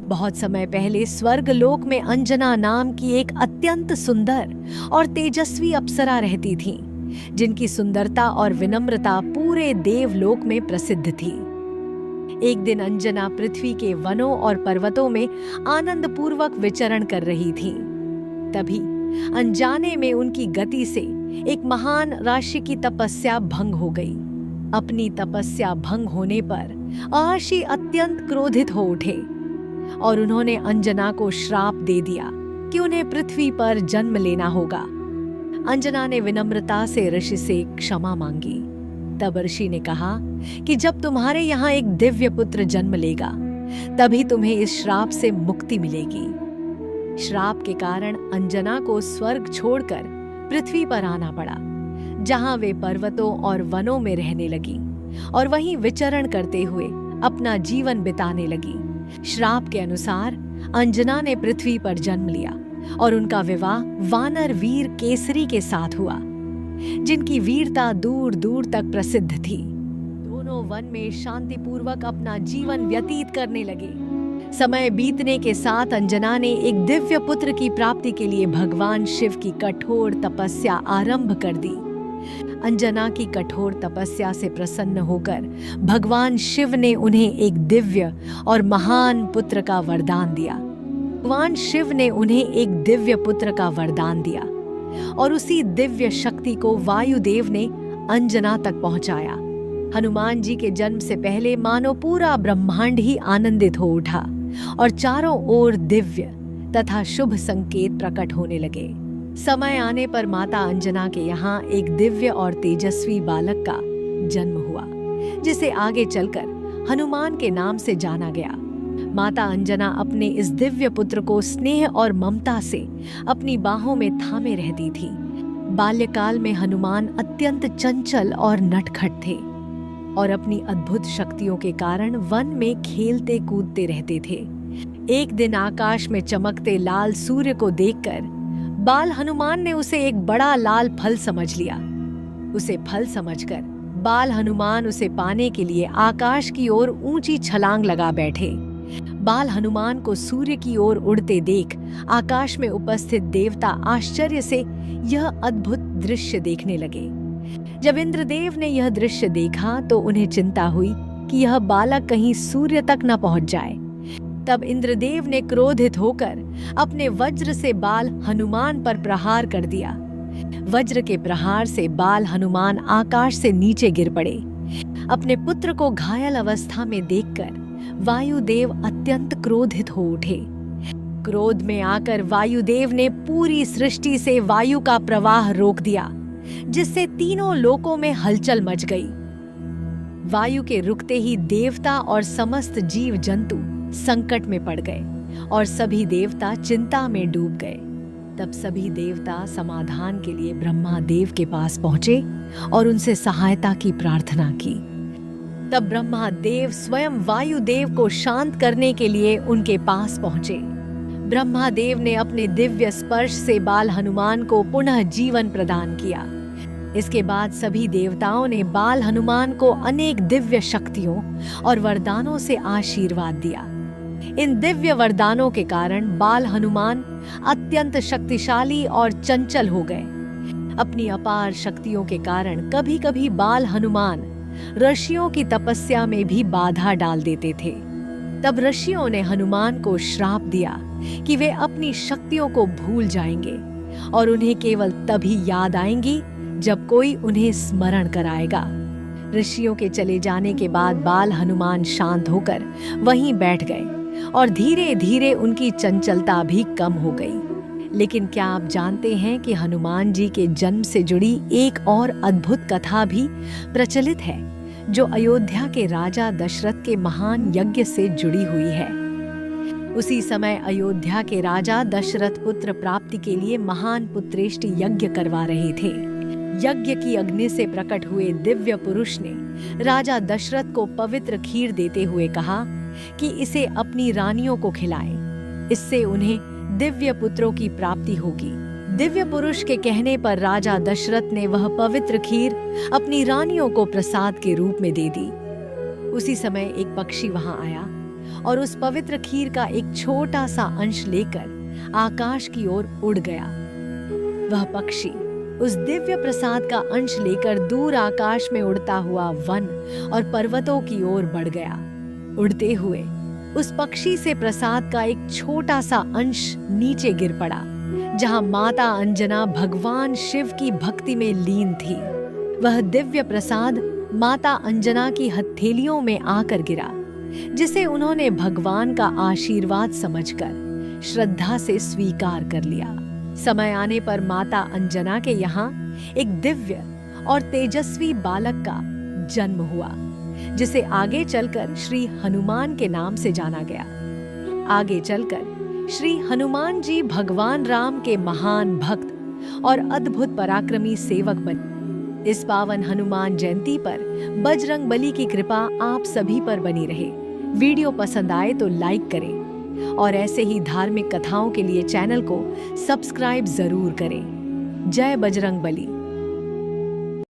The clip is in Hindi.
बहुत समय पहले स्वर्ग लोक में अंजना नाम की एक अत्यंत सुंदर और तेजस्वी अप्सरा रहती थी, जिनकी सुंदरता और विनम्रता पूरे देवलोक में प्रसिद्ध थी। एक दिन अंजना पृथ्वी के वनों और पर्वतों में आनंद पूर्वक विचरण कर रही थी। तभी अनजाने में उनकी गति से एक महान ऋषि की तपस्या भंग हो गई। अपनी तपस्या भंग होने पर ऋषि अत्यंत क्रोधित हो उठे और उन्होंने अंजना को श्राप दे दिया कि उन्हें पृथ्वी पर जन्म लेना होगा। अंजना ने विनम्रता से ऋषि से क्षमा मांगी। तब ऋषि ने कहा कि जब तुम्हारे यहाँ एक दिव्य पुत्र जन्म लेगा, तभी तुम्हें इस श्राप से मुक्ति मिलेगी। श्राप के कारण अंजना को स्वर्ग छोड़कर पृथ्वी पर आना पड़ा, जहां वे पर्वतों और वनों में रहने लगी और वहीं विचरण करते हुए अपना जीवन बिताने लगी। श्राप के अनुसार अंजना ने पृथ्वी पर जन्म लिया और उनका विवाह वानर वीर केसरी के साथ हुआ, जिनकी वीरता दूर दूर तक प्रसिद्ध थी। दोनों वन में शांतिपूर्वक अपना जीवन व्यतीत करने लगे। समय बीतने के साथ अंजना ने एक दिव्य पुत्र की प्राप्ति के लिए भगवान शिव की कठोर तपस्या आरंभ कर दी। अंजना की कठोर तपस्या से प्रसन्न होकर भगवान शिव ने उन्हें एक दिव्य और महान पुत्र का वरदान दिया। भगवान शिव ने उन्हें एक दिव्य पुत्र का वरदान दिया और उसी दिव्य शक्ति को वायुदेव ने अंजना तक पहुंचाया। हनुमान जी के जन्म से पहले मानो पूरा ब्रह्मांड ही आनंदित हो उठा और चारों ओर दिव्य तथा शुभ संकेत प्रकट होने लगे। समय आने पर माता अंजना के यहाँ एक दिव्य और तेजस्वी बालक का जन्म हुआ, जिसे आगे चलकर हनुमान के नाम से जाना गया। माता अंजना अपने इस दिव्य पुत्र को स्नेह और ममता से अपनी बाहों में थामे रहती थी। बाल्यकाल में हनुमान अत्यंत चंचल और नटखट थे और अपनी अद्भुत शक्तियों के कारण वन में खेलते कूदते रहते थे। एक दिन आकाश में चमकते लाल सूर्य को देखकर बाल हनुमान ने उसे एक बड़ा लाल फल समझ लिया। उसे फल समझकर बाल हनुमान उसे पाने के लिए आकाश की ओर ऊंची छलांग लगा बैठे। बाल हनुमान को सूर्य की ओर उड़ते देख आकाश में उपस्थित देवता आश्चर्य से यह अद्भुत दृश्य देखने लगे। जब इंद्रदेव ने यह दृश्य देखा तो उन्हें चिंता हुई कि यह बालक कहीं सूर्य तक न पहुंच जाए। तब इंद्रदेव ने क्रोधित होकर अपने वज्र से बाल हनुमान पर प्रहार कर दिया। वज्र के प्रहार से बाल हनुमान आकाश से नीचे गिर पड़े। अपने पुत्र को घायल अवस्था में देखकर वायुदेव अत्यंत क्रोधित हो उठे। क्रोध में आकर वायुदेव ने पूरी सृष्टि से वायु का प्रवाह रोक दिया, जिससे तीनों लोकों में हलचल मच गई। वायु के रुकते ही देवता और समस्त जीव जंतु संकट में पड़ गए और सभी देवता चिंता में डूब गए। तब सभी देवता समाधान के लिए ब्रह्मा देव के पास पहुंचे और उनसे सहायता की प्रार्थना की। तब ब्रह्मा देव स्वयं वायुदेव को शांत करने के लिए उनके पास पहुंचे। ब्रह्मा देव ने अपने दिव्य स्पर्श से बाल हनुमान को पुनः जीवन प्रदान किया। इसके बाद सभी देवताओं ने बाल हनुमान को अनेक दिव्य शक्तियों और वरदानों से आशीर्वाद दिया। इन दिव्य वरदानों के कारण बाल हनुमान अत्यंत शक्तिशाली और चंचल हो गए। अपनी अपार शक्तियों के कारण कभी कभी बाल हनुमान ऋषियों की तपस्या में भी बाधा डाल देते थे। तब ऋषियों ने हनुमान को श्राप दिया कि वे अपनी शक्तियों को भूल जाएंगे और उन्हें केवल तभी याद आएंगी जब कोई उन्हें स्मरण कराएगा। ऋषियों के चले जाने के बाद बाल हनुमान शांत होकर वहीं बैठ गए और धीरे धीरे उनकी चंचलता भी कम हो गई। लेकिन क्या आप जानते हैं कि हनुमान जी के जन्म से जुड़ी एक और अद्भुत कथा भी प्रचलित है, जो अयोध्या के राजा दशरथ के महान यज्ञ से जुड़ी हुई है। उसी समय अयोध्या के राजा दशरथ पुत्र प्राप्ति के लिए महान पुत्रेष्टि यज्ञ करवा रहे थे। यज्ञ की अग्नि से प्रकट हुए दिव्य पुरुष ने राजा दशरथ को पवित्र खीर देते हुए कहा कि इसे अपनी रानियों को खिलाएं, इससे उन्हें दिव्य पुत्रों की प्राप्ति होगी। दिव्य पुरुष के कहने पर राजा दशरथ ने वह पवित्र खीर अपनी रानियों को प्रसाद के रूप में दे दी। उसी समय एक पक्षी वहां आया और उस पवित्र खीर का एक छोटा सा अंश लेकर आकाश की ओर उड़ गया। वह पक्षी उस दिव्य प्रसाद का अंश लेकर दूर आकाश में उड़ता हुआ वन और पर्वतों की ओर बढ़ गया। उड़ते हुए उस पक्षी से प्रसाद का एक छोटा सा अंश नीचे गिर पड़ा, जहां माता अंजना भगवान शिव की भक्ति में लीन थी। वह दिव्य प्रसाद माता अंजना की हथेलियों में आकर गिरा, जिसे उन्होंने भगवान का आशीर्वाद समझकर श्रद्धा से स्वीकार कर लिया। समय आने पर माता अंजना के यहाँ एक दिव्य और तेजस्वी बालक का जन्म हुआ, जिसे आगे चलकर श्री हनुमान के नाम से जाना गया। आगे चलकर श्री हनुमान जी भगवान राम के महान भक्त और अद्भुत पराक्रमी सेवक बने। इस पावन हनुमान जयंती पर बजरंगबली की कृपा आप सभी पर बनी रहे। वीडियो पसंद आए तो लाइक करें और ऐसे ही धार्मिक कथाओं के लिए चैनल को सब्सक्राइब जरूर करें। जय बजरंगबली।